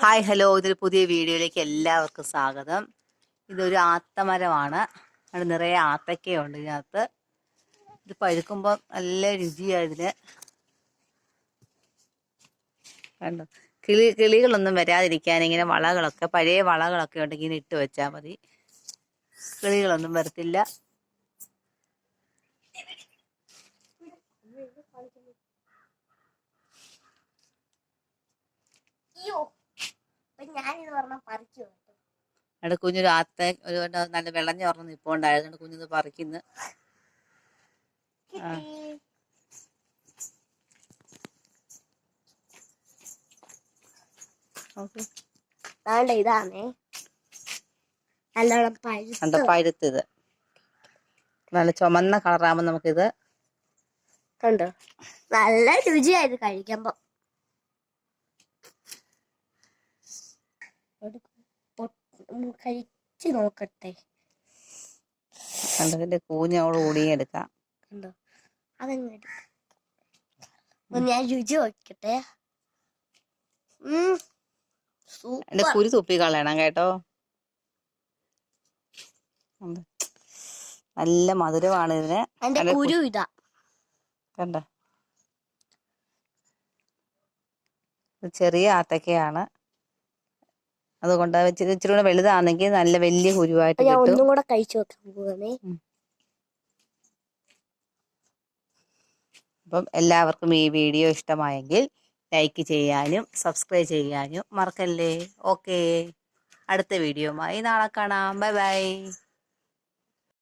Hi hello, ഇതൊരു പുതിയ വീഡിയോയിലേക്ക് എല്ലാവർക്കും സ്വാഗതം. ഇതൊരു ആത്തമരമാണ്. അവിടെ നിറയെ ആത്തക്കയുണ്ട് ഇതിനകത്ത്. ഇത് പഴുക്കുമ്പോൾ നല്ല രുചിയാണ് ഇതിന്. കണ്ടോ, കിളികളൊന്നും വരാതിരിക്കാൻ ഇങ്ങനെ വളകളൊക്കെ, പഴയ വളകളൊക്കെ ഉണ്ടെങ്കിൽ ഇങ്ങനെ ഇട്ട് വെച്ചാൽ മതി. കിളികളൊന്നും വരത്തില്ല. അവിടെ കുഞ്ഞൊരു ആത്ത ഒരു നല്ല വിളഞ്ഞ പറഞ്ഞ് നിൽപ്പുണ്ടായതുകൊണ്ട് കുഞ്ഞത് പറിക്കുന്നു. ഇതാണേ നല്ലോണം പഴുത്തത് നല്ല ചുമന്ന കളറാകുമ്പോ നമുക്കിത് കണ്ടോ, നല്ല രുചിയായത് കഴിക്കുമ്പോ. കഴിച്ചു നോക്കട്ടെ. കണ്ടതിന്റെ കൂഞ്ഞോട് കൂടിയെടുക്കാം. കണ്ടോ, അതങ്ങനെ ഞാൻ രുചി നോക്കട്ടെ. എന്റെ കുരു തുപ്പി കളയണം കേട്ടോ. നല്ല മധുരമാണ് ഇതിന്. കുരു ഇതാ കണ്ട, ചെറിയ ആത്തക്കയാണ്. അതുകൊണ്ട് ഇച്ചിരി കൂടെ വലുതാണെങ്കിൽ നല്ല വലിയ കുരുവായിട്ട് കിട്ടും. ഒന്നും കൂടെ കഴിച്ചു നോക്കാൻ പോവാണേ. അപ്പം എല്ലാവർക്കും ഈ വീഡിയോ ഇഷ്ടമായെങ്കിൽ ലൈക്ക് ചെയ്യാനും സബ്സ്ക്രൈബ് ചെയ്യാനും മറക്കല്ലേ. ഓക്കെ, അടുത്ത വീഡിയോയുമായി നാളെ കാണാം. Bye bye.